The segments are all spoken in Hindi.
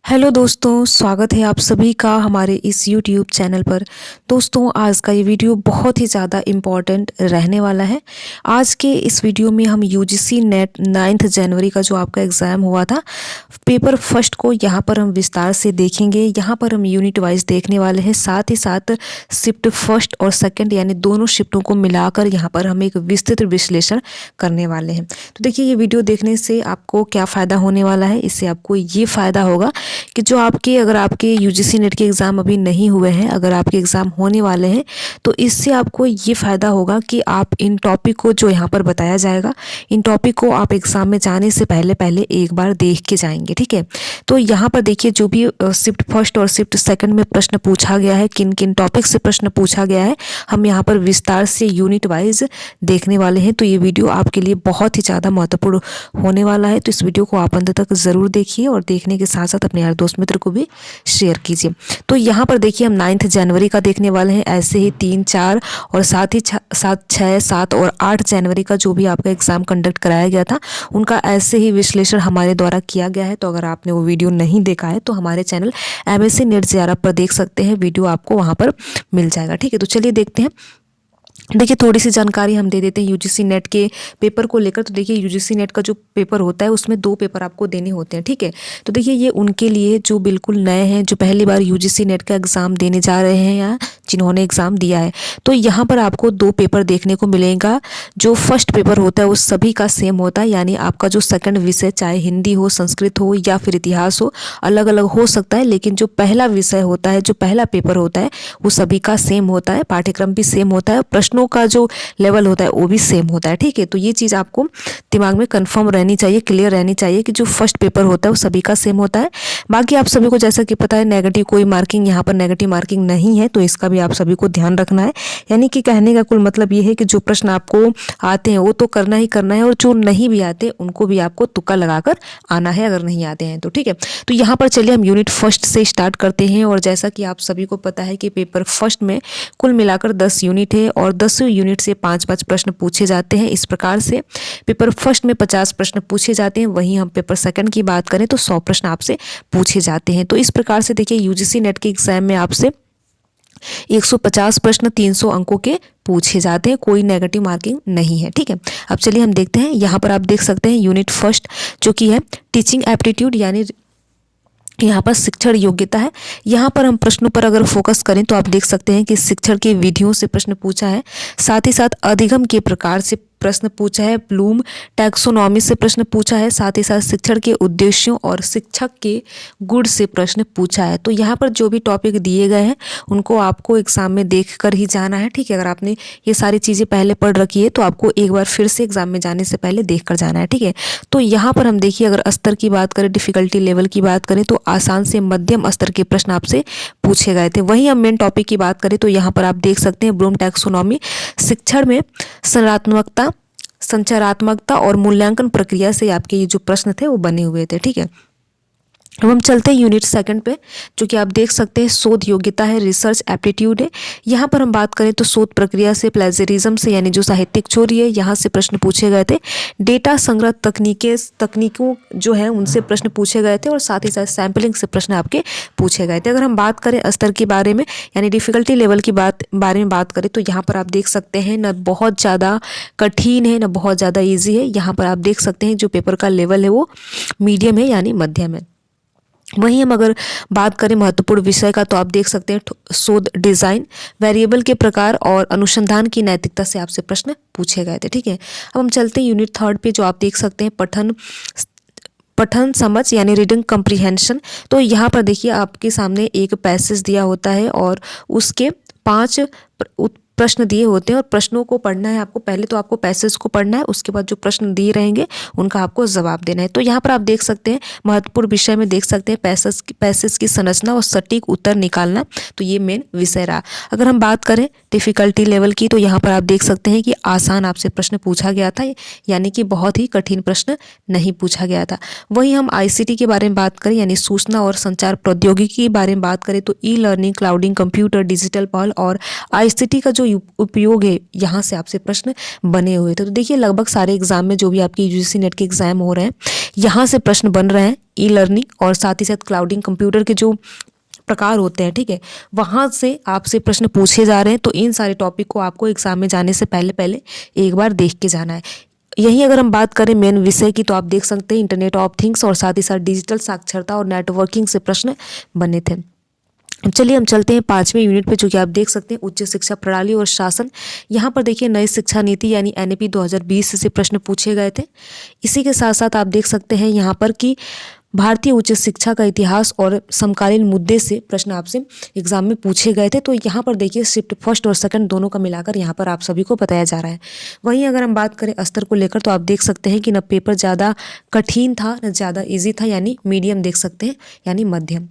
हेलो दोस्तों, स्वागत है आप सभी का हमारे इस यूट्यूब चैनल पर। दोस्तों, आज का ये वीडियो बहुत ही ज़्यादा इम्पॉर्टेंट रहने वाला है। आज के इस वीडियो में हम यूजीसी नेट 9 जनवरी का जो आपका एग्ज़ाम हुआ था, पेपर फर्स्ट को यहाँ पर हम विस्तार से देखेंगे। यहाँ पर हम यूनिट वाइज देखने वाले हैं, साथ ही साथ शिफ्ट फर्स्ट और सेकेंड यानी दोनों शिफ्टों को मिलाकर यहाँ पर हम एक विस्तृत विश्लेषण करने वाले हैं। तो देखिए, ये वीडियो देखने से आपको क्या फ़ायदा होने वाला है। इससे आपको ये फ़ायदा होगा कि जो अगर आपके यूजीसी नेट के एग्ज़ाम अभी नहीं हुए हैं, अगर आपके एग्ज़ाम होने वाले हैं, तो इससे आपको ये फ़ायदा होगा कि आप इन टॉपिक को जो यहाँ पर बताया जाएगा, इन टॉपिक को आप एग्ज़ाम में जाने से पहले एक बार देख के जाएंगे। ठीक है, तो यहाँ पर देखिए, जो भी शिफ्ट फर्स्ट और शिफ्ट सेकंड में प्रश्न पूछा गया है, किन किन टॉपिक से प्रश्न पूछा गया है, हम यहाँ पर विस्तार से यूनिट वाइज देखने वाले हैं। तो ये वीडियो आपके लिए बहुत ही ज़्यादा महत्वपूर्ण होने वाला है। तो इस वीडियो को आप अंत तक ज़रूर देखिए और देखने के साथ साथ अपने यार दोस्त मित्र को भी शेयर कीजिए। तो यहाँ पर देखिए, हम 9 जनवरी का देखने वाले हैं। ऐसे ही 3, 4 और साथ ही 6, 7 और 8 जनवरी का जो भी आपका एग्ज़ाम कंडक्ट कराया गया था, उनका ऐसे ही विश्लेषण हमारे द्वारा किया गया है। तो अगर आपने वो वीडियो नहीं देखा है तो हमारे चैनल MSc नेट JRF पर देख सकते हैं, वीडियो आपको वहाँ पर मिल जाएगा। ठीक है, तो चलिए देखते हैं। देखिए, थोड़ी सी जानकारी हम दे देते हैं यूजीसी नेट के पेपर को लेकर। तो देखिए, यूजीसी नेट का जो पेपर होता है उसमें 2 पेपर आपको देने होते हैं। ठीक है, तो देखिए, ये उनके लिए जो बिल्कुल नए हैं, जो पहली बार यूजीसी नेट का एग्ज़ाम देने जा रहे हैं या जिन्होंने एग्ज़ाम दिया है। तो यहाँ पर आपको 2 पेपर देखने को मिलेगा। जो फर्स्ट पेपर होता है वो सभी का सेम होता है, यानी आपका जो सेकंड विषय, चाहे हिंदी हो, संस्कृत हो या फिर इतिहास हो, अलग अलग हो सकता है, लेकिन जो पहला विषय होता है, जो पहला पेपर होता है, वो सभी का सेम होता है। पाठ्यक्रम भी सेम होता है, प्रश्नों का जो लेवल होता है वो भी सेम होता है। ठीक है, तो ये चीज़ आपको दिमाग में कंफर्म रहनी चाहिए, क्लियर रहनी चाहिए कि जो फर्स्ट पेपर होता है वो सभी का सेम होता है। बाकी आप सभी को जैसा कि पता है, नेगेटिव कोई मार्किंग, यहाँ पर नेगेटिव मार्किंग नहीं है, तो इसका भी आप सभी को ध्यान रखना है। यानी कि कहने का कुल मतलब ये है कि जो प्रश्न आपको आते हैं वो तो करना ही करना है, और जो नहीं भी आते उनको भी आपको तुक्का लगाकर आना है, अगर नहीं आते हैं तो। ठीक है, तो यहाँ पर चलिए हम यूनिट फर्स्ट से स्टार्ट करते हैं। और जैसा कि आप सभी को पता है कि पेपर फर्स्ट में कुल मिलाकर 10 यूनिट है और 10 यूनिट से 5-5 प्रश्न पूछे जाते हैं। इस प्रकार से पेपर फर्स्ट में 50 प्रश्न पूछे जाते हैं। वहीं हम पेपर सेकंड की बात करें तो 100 प्रश्न आपसे पूछे जाते हैं। तो इस प्रकार से देखिए, यूजीसी नेट के एग्जाम में आपसे 150 प्रश्न 300 अंकों के पूछे जाते हैं, कोई नेगेटिव मार्किंग नहीं है। ठीक है, अब चलिए हम देखते हैं। यहाँ पर आप देख सकते हैं यूनिट फर्स्ट जो कि है टीचिंग एप्टीट्यूड, यानी यहाँ पर शिक्षण योग्यता है। यहाँ पर हम प्रश्नों पर अगर फोकस करें तो आप देख सकते हैं कि शिक्षण की विधियों से प्रश्न पूछा है, साथ ही साथ अधिगम के प्रकार से प्रश्न पूछा है, ब्लूम टैक्सोनॉमी से प्रश्न पूछा है, साथ ही साथ शिक्षण के उद्देश्यों और शिक्षक के गुण से प्रश्न पूछा है। तो यहाँ पर जो भी टॉपिक दिए गए हैं उनको आपको एग्जाम में देख कर ही जाना है। ठीक है, अगर आपने ये सारी चीज़ें पहले पढ़ रखी है तो आपको एक बार फिर से एग्जाम में जाने से पहले देख कर जाना है। ठीक है, तो यहाँ पर हम देखिए, अगर स्तर की बात करें, डिफिकल्टी लेवल की बात करें, तो आसान से मध्यम स्तर के प्रश्न आपसे पूछे गए थे। वहीं हम मेन टॉपिक की बात करें तो यहाँ पर आप देख सकते हैं ब्लूम टैक्सोनॉमी, शिक्षण में संरचनात्मकता, संचारात्मकता और मूल्यांकन प्रक्रिया से आपके ये जो प्रश्न थे वो बने हुए थे। ठीक है, अब हम चलते हैं यूनिट सेकंड पे, जो कि आप देख सकते हैं शोध योग्यता है, रिसर्च एप्टीट्यूड है। यहाँ पर हम बात करें तो शोध प्रक्रिया से, प्लेजरिज्म से, यानी जो साहित्यिक चोरी है, यहाँ से प्रश्न पूछे गए थे। डेटा संग्रह तकनीकों जो है उनसे प्रश्न पूछे गए थे, और साथ ही साथ सैम्पलिंग से प्रश्न आपके पूछे गए थे। अगर हम बात करें स्तर के बारे में, यानी डिफिकल्टी लेवल की बारे में बात करें, तो यहाँ पर आप देख सकते हैं न बहुत ज़्यादा कठिन है न बहुत ज़्यादा ईजी है। यहाँ पर आप देख सकते हैं जो पेपर का लेवल है वो मीडियम है, यानी मध्यम है। वहीं हम अगर बात करें महत्वपूर्ण विषय का, तो आप देख सकते हैं शोध डिजाइन, वेरिएबल के प्रकार और अनुसंधान की नैतिकता से आपसे प्रश्न पूछे गए थे। ठीक है, अब हम चलते हैं यूनिट थर्ड पे, जो आप देख सकते हैं पठन समझ, यानी रीडिंग कम्प्रीहेंशन। तो यहाँ पर देखिए, आपके सामने एक पैसेज दिया होता है और उसके 5 प्रश्न दिए होते हैं, और प्रश्नों को पढ़ना है आपको। पहले तो आपको पैसेज को पढ़ना है, उसके बाद जो प्रश्न दिए रहेंगे उनका आपको जवाब देना है। तो यहाँ पर आप देख सकते हैं महत्वपूर्ण विषय में देख सकते हैं पैसेज की संरचना और सटीक उत्तर निकालना, तो ये मेन विषय रहा। अगर हम बात करें डिफिकल्टी लेवल की, तो यहाँ पर आप देख सकते हैं कि आसान आपसे प्रश्न पूछा गया था, यानी कि बहुत ही कठिन प्रश्न नहीं पूछा गया था। वहीं हम ICT के बारे में बात करें, यानी सूचना और संचार प्रौद्योगिकी के बारे में बात करें, तो e learning, clouding, computer, digital पहल और ICT का जो जो उपयोग है यहाँ से आपसे प्रश्न बने हुए थे। तो देखिए लगभग सारे एग्जाम में जो भी आपके यूजीसी नेट के एग्जाम हो रहे हैं यहाँ से प्रश्न बन रहे हैं। ई लर्निंग और साथ ही साथ क्लाउडिंग कंप्यूटर के जो प्रकार होते हैं, ठीक है, वहाँ से आपसे प्रश्न पूछे जा रहे हैं। तो इन सारे टॉपिक को आपको एग्जाम में जाने से पहले पहले एक बार देख के जाना है। यहीं अगर हम बात करें मेन विषय की तो आप देख सकते हैं इंटरनेट ऑफ थिंग्स और साथ ही साथ डिजिटल साक्षरता और नेटवर्किंग से प्रश्न बने थे। चलिए हम चलते हैं 5वें यूनिट पे, जो कि आप देख सकते हैं उच्च शिक्षा प्रणाली और शासन। यहाँ पर देखिए नई शिक्षा नीति यानी एनईपी 2020 से प्रश्न पूछे गए थे। इसी के साथ साथ आप देख सकते हैं यहाँ पर कि भारतीय उच्च शिक्षा का इतिहास और समकालीन मुद्दे से प्रश्न आपसे एग्जाम में पूछे गए थे। तो यहाँ पर देखिए शिफ्ट फर्स्ट और सेकंड दोनों का मिलाकर यहाँ पर आप सभी को बताया जा रहा है। वहीं अगर हम बात करें स्तर को लेकर तो आप देख सकते हैं कि न पेपर ज़्यादा कठिन था न ज़्यादा ईजी था, यानी मीडियम देख सकते हैं, यानी मध्यम।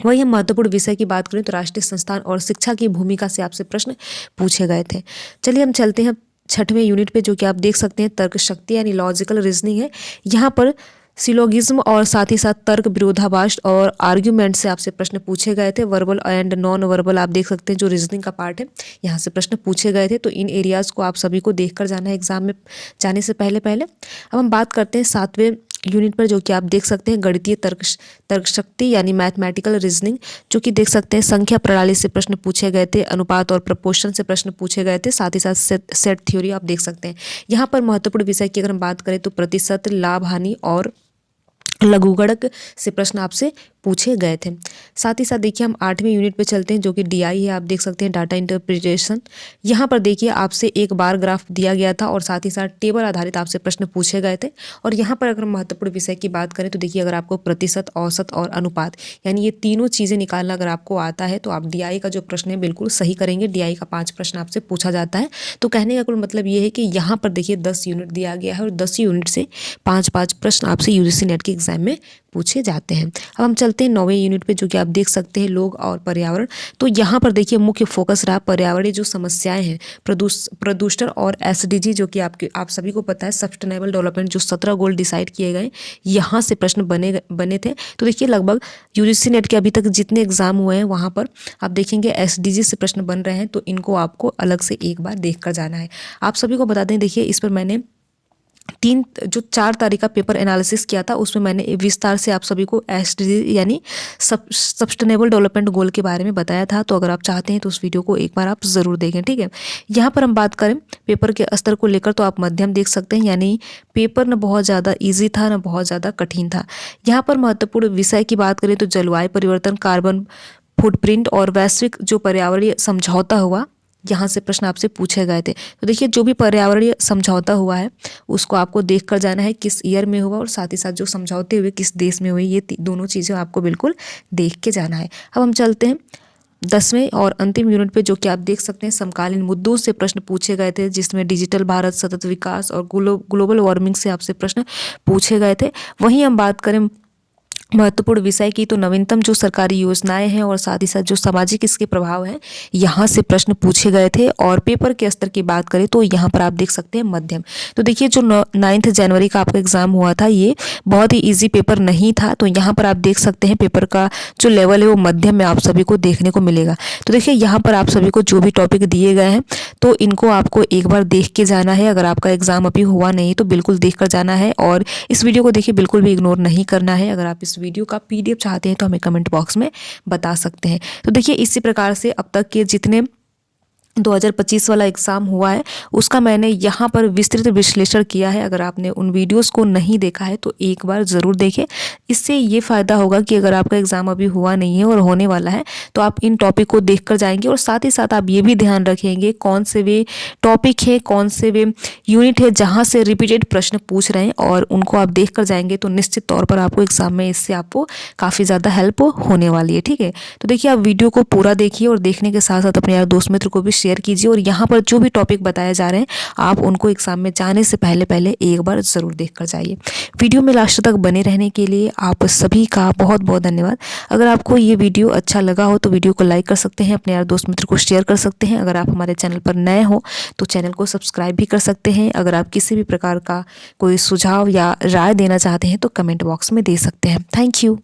वही हम महत्वपूर्ण विषय की बात करें तो राष्ट्रीय संस्थान और शिक्षा की भूमिका से आपसे प्रश्न पूछे गए थे। चलिए हम चलते हैं 6वें यूनिट पे, जो कि आप देख सकते हैं तर्क शक्ति यानी लॉजिकल रीजनिंग है। यहाँ पर सिलोगिज्म और साथ ही साथ तर्क, विरोधाभास और आर्ग्यूमेंट से आपसे प्रश्न पूछे गए थे। वर्बल एंड नॉन वर्बल आप देख सकते हैं जो रीजनिंग का पार्ट है, यहाँ से प्रश्न पूछे गए थे। तो इन एरियाज को आप सभी को देखकर जाना है एग्जाम में जाने से पहले पहले। अब हम बात करते हैं 7वें यूनिट पर, जो कि आप देख सकते हैं गणितीय तर्क शक्ति यानी मैथमेटिकल रीजनिंग, जो कि देख सकते हैं संख्या प्रणाली से प्रश्न पूछे गए थे। अनुपात और प्रपोर्शन से प्रश्न पूछे गए थे। साथ ही साथ सेट थ्योरी आप देख सकते हैं। यहाँ पर महत्वपूर्ण विषय की अगर हम बात करें तो प्रतिशत, लाभ हानि और लघुगणक से प्रश्न आपसे पूछे गए थे। साथ ही साथ देखिए हम 8वें यूनिट पे चलते हैं, जो कि डीआई है। आप देख सकते हैं डाटा इंटरप्रिटेशन। यहाँ पर देखिए आपसे एक बार ग्राफ दिया गया था और साथ ही साथ टेबल आधारित आपसे प्रश्न पूछे गए थे। और यहाँ पर अगर महत्वपूर्ण विषय की बात करें तो देखिए अगर आपको प्रतिशत, औसत और अनुपात यानी ये तीनों चीज़ें निकालना अगर आपको आता है तो आप डीआई का जो प्रश्न है बिल्कुल सही करेंगे। डीआई का 5 प्रश्न आपसे पूछा जाता है। तो कहने का कुल मतलब ये है कि यहाँ पर देखिए 10 यूनिट दिया गया है और 10 यूनिट से 5-5 प्रश्न आपसे यूजीसी नेट के एग्जाम में पूछे जाते हैं। अब हम चलते हैं 9वें यूनिट पे, जो कि आप देख सकते हैं लोग और पर्यावरण। तो यहाँ पर देखिए मुख्य फोकस रहा पर्यावरणीय जो समस्याएं हैं, प्रदूषण और एसडीजी, जो कि आप सभी को पता है सस्टेनेबल डेवलपमेंट जो 17 गोल डिसाइड किए गए, यहाँ से प्रश्न बने थे। तो देखिए लगभग यूजीसी नेट के अभी तक जितने एग्जाम हुए हैं वहाँ पर आप देखेंगे एसडीजी से प्रश्न बन रहे हैं। तो इनको आपको अलग से एक बार देख कर जाना है। आप सभी को बता दें, देखिए इस पर मैंने 4 तारीख का पेपर एनालिसिस किया था, उसमें मैंने विस्तार से आप सभी को एसडीजी यानी सस्टेनेबल डेवलपमेंट गोल के बारे में बताया था। तो अगर आप चाहते हैं तो उस वीडियो को एक बार आप ज़रूर देखें, ठीक है। यहाँ पर हम बात करें पेपर के स्तर को लेकर तो आप मध्यम देख सकते हैं, यानी पेपर न बहुत ज़्यादा ईजी था न बहुत ज़्यादा कठिन था। यहाँ पर महत्वपूर्ण विषय की बात करें तो जलवायु परिवर्तन, कार्बन फुटप्रिंट और वैश्विक जो पर्यावरणीय समझौता हुआ, यहाँ से प्रश्न आपसे पूछे गए थे। तो देखिए जो भी पर्यावरणीय समझौता हुआ है उसको आपको देख कर जाना है किस ईयर में हुआ और साथ ही साथ जो समझौते हुए किस देश में हुए, ये दोनों चीज़ें आपको बिल्कुल देख के जाना है। अब हम चलते हैं 10वें और अंतिम यूनिट पे, जो कि आप देख सकते हैं समकालीन मुद्दों से प्रश्न पूछे गए थे, जिसमें डिजिटल भारत, सतत विकास और ग्लोबल वार्मिंग से आपसे प्रश्न पूछे गए थे। वहीं हम बात करें महत्वपूर्ण विषय की तो नवीनतम जो सरकारी योजनाएं हैं और साथ ही साथ जो सामाजिक इसके प्रभाव हैं, यहाँ से प्रश्न पूछे गए थे। और पेपर के स्तर की बात करें तो यहाँ पर आप देख सकते हैं मध्यम। तो देखिए जो 9 जनवरी का आपका एग्जाम हुआ था ये बहुत ही इजी पेपर नहीं था। तो यहाँ पर आप देख सकते हैं पेपर का जो लेवल है वो मध्यम में आप सभी को देखने को मिलेगा। तो देखिए यहाँ पर आप सभी को जो भी टॉपिक दिए गए हैं तो इनको आपको एक बार देख के जाना है। अगर आपका एग्जाम अभी हुआ नहीं तो बिल्कुल देख कर जाना है और इस वीडियो को देखिए बिल्कुल भी इग्नोर नहीं करना है। अगर आप इस वीडियो का पीडीएफ चाहते हैं तो हमें कमेंट बॉक्स में बता सकते हैं। तो देखिए इसी प्रकार से अब तक के जितने 2025 वाला एग्ज़ाम हुआ है उसका मैंने यहाँ पर विस्तृत विश्लेषण किया है। अगर आपने उन वीडियोस को नहीं देखा है तो एक बार ज़रूर देखें। इससे ये फ़ायदा होगा कि अगर आपका एग्ज़ाम अभी हुआ नहीं है और होने वाला है तो आप इन टॉपिक को देख कर जाएंगे और साथ ही साथ आप ये भी ध्यान रखेंगे कौन से वे टॉपिक है, कौन से वे यूनिट है जहाँ से रिपीटेड प्रश्न पूछ रहे हैं और उनको आप देख कर जाएंगे तो निश्चित तौर पर आपको एग्ज़ाम में इससे आपको काफ़ी ज़्यादा हेल्प होने वाली है। ठीक है, तो देखिए आप वीडियो को पूरा देखिए और देखने के साथ साथ अपने यार दोस्त मित्र को भी शेयर कीजिए और यहाँ पर जो भी टॉपिक बताए जा रहे हैं आप उनको एग्जाम में जाने से पहले पहले एक बार ज़रूर देख कर जाइए। वीडियो में लास्ट तक बने रहने के लिए आप सभी का बहुत बहुत धन्यवाद। अगर आपको ये वीडियो अच्छा लगा हो तो वीडियो को लाइक कर सकते हैं, अपने यार दोस्त मित्र को शेयर कर सकते हैं। अगर आप हमारे चैनल पर नए हो तो चैनल को सब्सक्राइब भी कर सकते हैं। अगर आप किसी भी प्रकार का कोई सुझाव या राय देना चाहते हैं तो कमेंट बॉक्स में दे सकते हैं। Thank you.